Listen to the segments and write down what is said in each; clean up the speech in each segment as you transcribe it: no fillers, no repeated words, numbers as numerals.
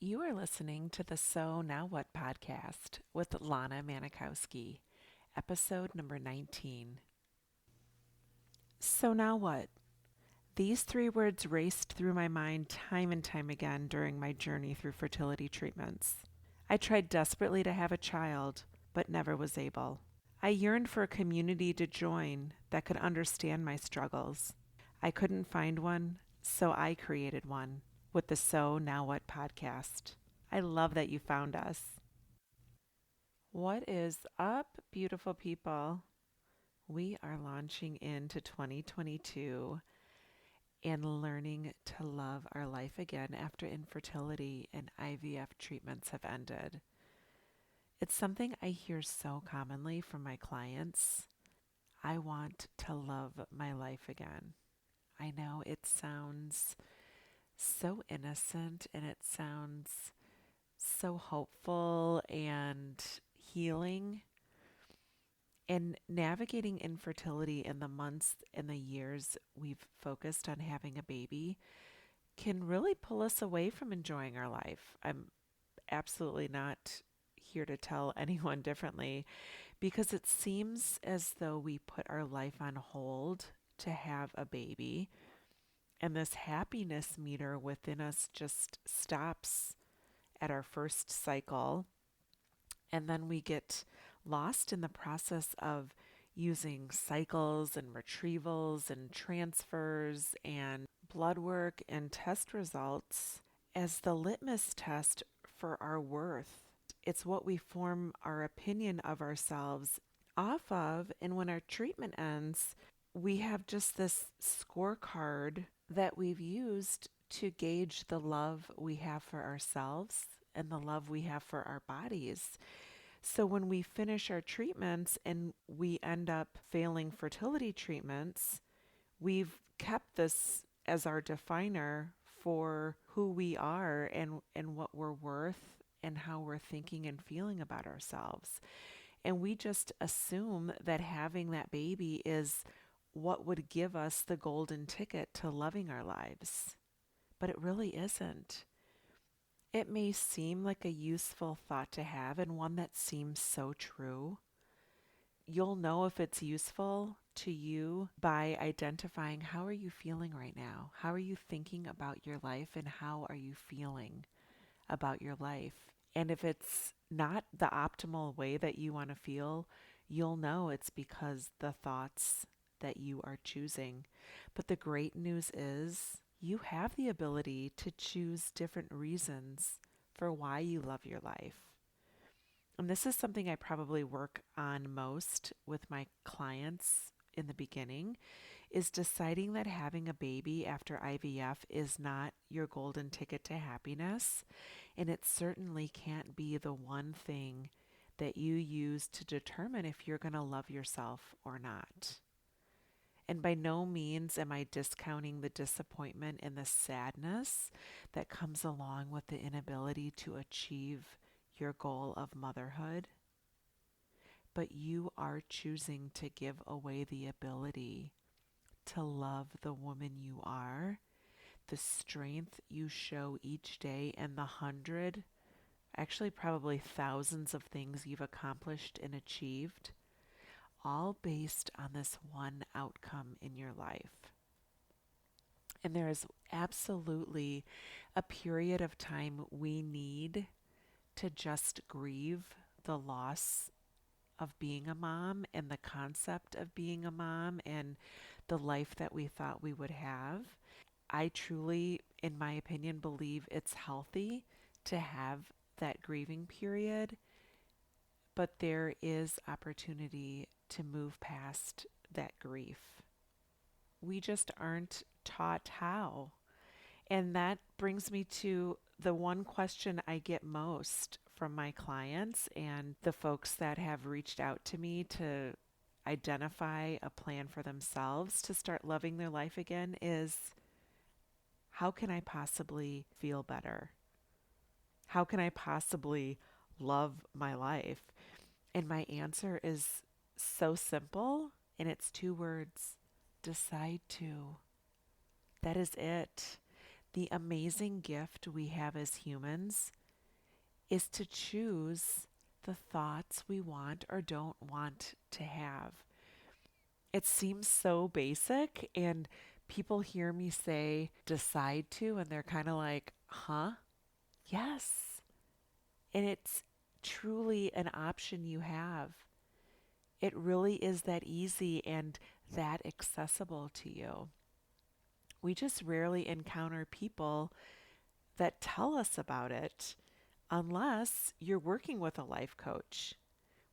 You are listening to the So Now What podcast with Lana Manikowski, episode number 19. So now what? These three words raced through my mind time and time again during my journey through fertility treatments. I tried desperately to have a child, but never was able. I yearned for a community to join that could understand my struggles. I couldn't find one, so I created one with the So Now What podcast. I love that you found us. What is up, beautiful people? We are launching into 2022 and learning to love our life again after infertility and IVF treatments have ended. It's something I hear so commonly from my clients. I want to love my life again. I know it sounds so innocent and it sounds so hopeful and healing. And navigating infertility in the months and the years we've focused on having a baby can really pull us away from enjoying our life. I'm absolutely not here to tell anyone differently because it seems as though we put our life on hold to have a baby, and this happiness meter within us just stops at our first cycle, and then we get lost in the process of using cycles and retrievals and transfers and blood work and test results as the litmus test for our worth. It's what we form our opinion of ourselves off of. And when our treatment ends, we have just this scorecard that we've used to gauge the love we have for ourselves and the love we have for our bodies. So when we finish our treatments and we end up failing fertility treatments, we've kept this as our definer for who we are and what we're worth and how we're thinking and feeling about ourselves. And we just assume that having that baby is what would give us the golden ticket to loving our lives. But it really isn't. It may seem like a useful thought to have and one that seems so true. You'll know if it's useful to you by identifying how are you feeling right now? How are you thinking about your life and how are you feeling about your life? And if it's not the optimal way that you want to feel, you'll know it's because the thoughts that you are choosing. But the great news is you have the ability to choose different reasons for why you love your life. And this is something I probably work on most with my clients in the beginning, is deciding that having a baby after IVF is not your golden ticket to happiness. And it certainly can't be the one thing that you use to determine if you're going to love yourself or not. And by no means am I discounting the disappointment and the sadness that comes along with the inability to achieve your goal of motherhood. But you are choosing to give away the ability to love the woman you are, the strength you show each day, and the hundred, actually probably thousands of things you've accomplished and achieved, all based on this one outcome in your life. And there is absolutely a period of time we need to just grieve the loss of being a mom and the concept of being a mom and the life that we thought we would have. I truly, in my opinion, believe it's healthy to have that grieving period, but there is opportunity to move past that grief. We just aren't taught how. And that brings me to the one question I get most from my clients and the folks that have reached out to me to identify a plan for themselves to start loving their life again is, how can I possibly feel better? How can I possibly love my life? And my answer is so simple, and it's two words: decide to. That is it. The amazing gift we have as humans is to choose the thoughts we want or don't want to have. It seems so basic, and people hear me say decide to, and they're kind of like, huh? Yes. And it's truly an option you have. It really is that easy and that accessible to you. We just rarely encounter people that tell us about it unless you're working with a life coach.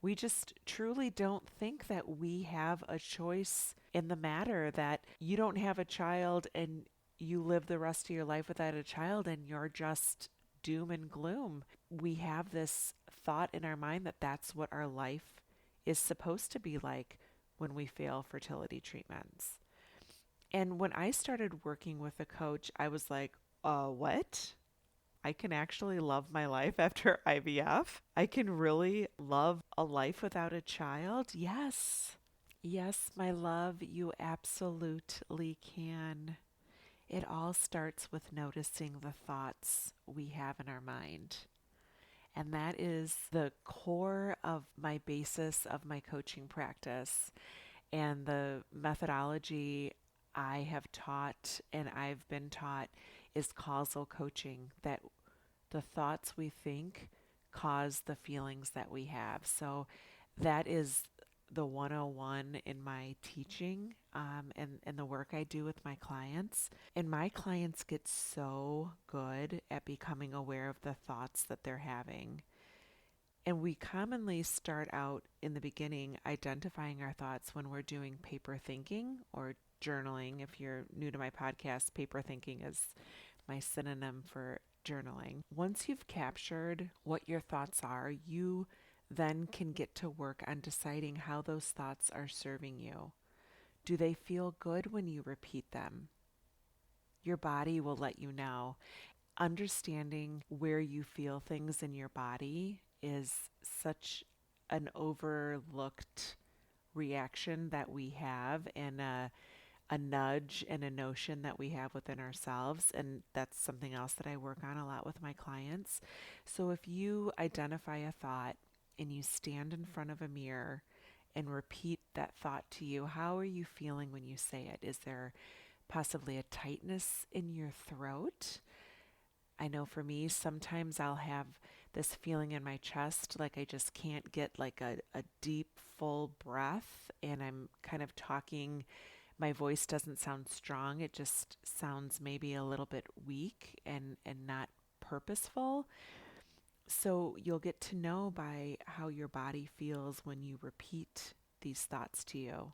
We just truly don't think that we have a choice in the matter, that you don't have a child and you live the rest of your life without a child and you're just doom and gloom. We have this thought in our mind that that's what our life is supposed to be like when we fail fertility treatments. And when I started working with a coach, I was like, what? I can actually love my life after IVF? I can really love a life without a child? Yes. Yes, my love, you absolutely can. It all starts with noticing the thoughts we have in our mind. And that is the core of my basis of my coaching practice and the methodology I have taught and I've been taught is causal coaching, that the thoughts we think cause the feelings that we have. So that is the 101 in my teaching, and the work I do with my clients. And my clients get so good at becoming aware of the thoughts that they're having. And we commonly start out in the beginning identifying our thoughts when we're doing paper thinking or journaling. If you're new to my podcast, paper thinking is my synonym for journaling. Once you've captured what your thoughts are, you then can get to work on deciding how those thoughts are serving you. Do they feel good when you repeat them? Your body will let you know. Understanding where you feel things in your body is such an overlooked reaction that we have, and a nudge and a notion that we have within ourselves. And that's something else that I work on a lot with my clients. So if you identify a thought and you stand in front of a mirror and repeat that thought to you, how are you feeling when you say it? Is there possibly a tightness in your throat? I know for me, sometimes I'll have this feeling in my chest like I just can't get like a deep, full breath, and I'm kind of talking. My voice doesn't sound strong. It just sounds maybe a little bit weak and not purposeful. So you'll get to know by how your body feels when you repeat these thoughts to you.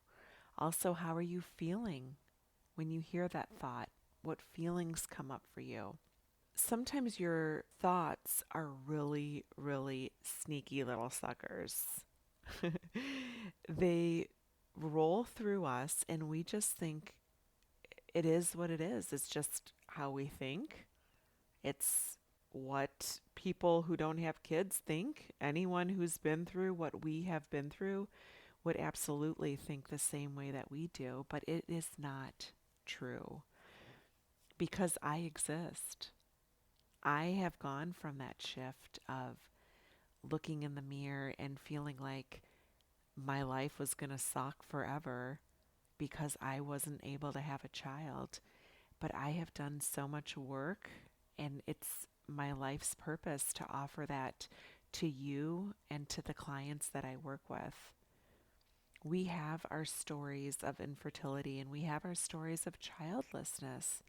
Also, how are you feeling when you hear that thought? What feelings come up for you? Sometimes your thoughts are really, really sneaky little suckers. They roll through us and we just think it is what it is. It's just how we think. It's what people who don't have kids think. Anyone who's been through what we have been through would absolutely think the same way that we do, but it is not true because I exist. I have gone from that shift of looking in the mirror and feeling like my life was going to suck forever because I wasn't able to have a child. But I have done so much work, and it's my life's purpose to offer that to you and to the clients that I work with. We have our stories of infertility and we have our stories of childlessness,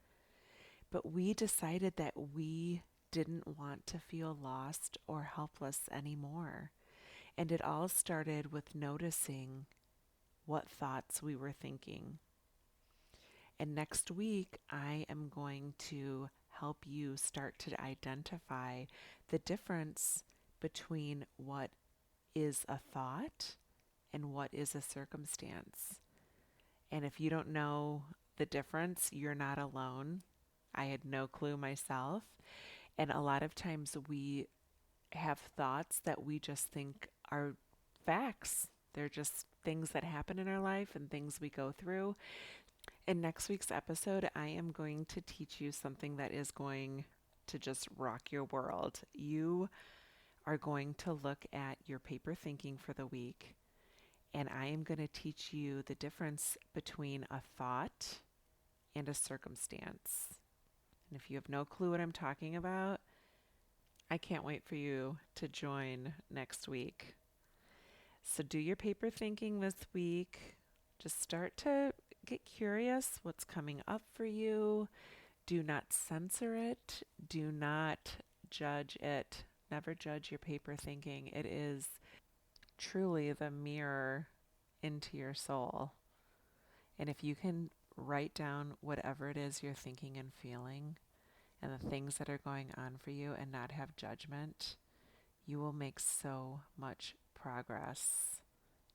but we decided that we didn't want to feel lost or helpless anymore. And it all started with noticing what thoughts we were thinking. And next week, I am going to help you start to identify the difference between what is a thought and what is a circumstance. And if you don't know the difference, you're not alone. I had no clue myself. And a lot of times we have thoughts that we just think are facts. They're just things that happen in our life and things we go through. In next week's episode, I am going to teach you something that is going to just rock your world. You are going to look at your paper thinking for the week, and I am going to teach you the difference between a thought and a circumstance. And if you have no clue what I'm talking about, I can't wait for you to join next week. So do your paper thinking this week. Just start to get curious what's coming up for you. Do not censor it. Do not judge it. Never judge your paper thinking. It is truly the mirror into your soul. And if you can write down whatever it is you're thinking and feeling and the things that are going on for you and not have judgment, you will make so much progress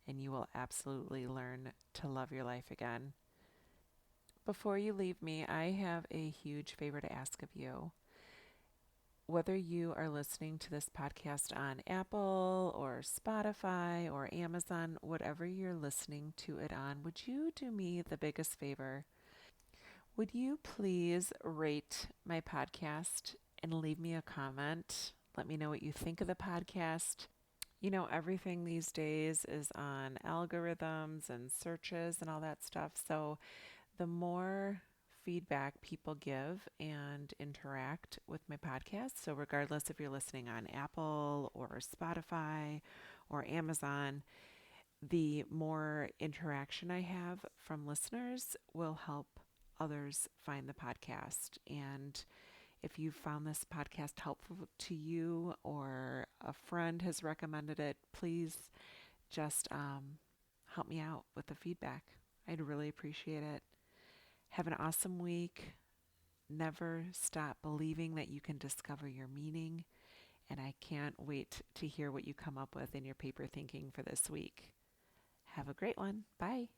and you will absolutely learn to love your life again. Before you leave me, I have a huge favor to ask of you. Whether you are listening to this podcast on Apple or Spotify or Amazon, whatever you're listening to it on, would you do me the biggest favor? Would you please rate my podcast and leave me a comment? Let me know what you think of the podcast. You know, everything these days is on algorithms and searches and all that stuff. So the more feedback people give and interact with my podcast, so regardless if you're listening on Apple or Spotify or Amazon, the more interaction I have from listeners will help others find the podcast. And if you found this podcast helpful to you or a friend has recommended it, please just help me out with the feedback. I'd really appreciate it. Have an awesome week. Never stop believing that you can discover your meaning. And I can't wait to hear what you come up with in your paper thinking for this week. Have a great one. Bye.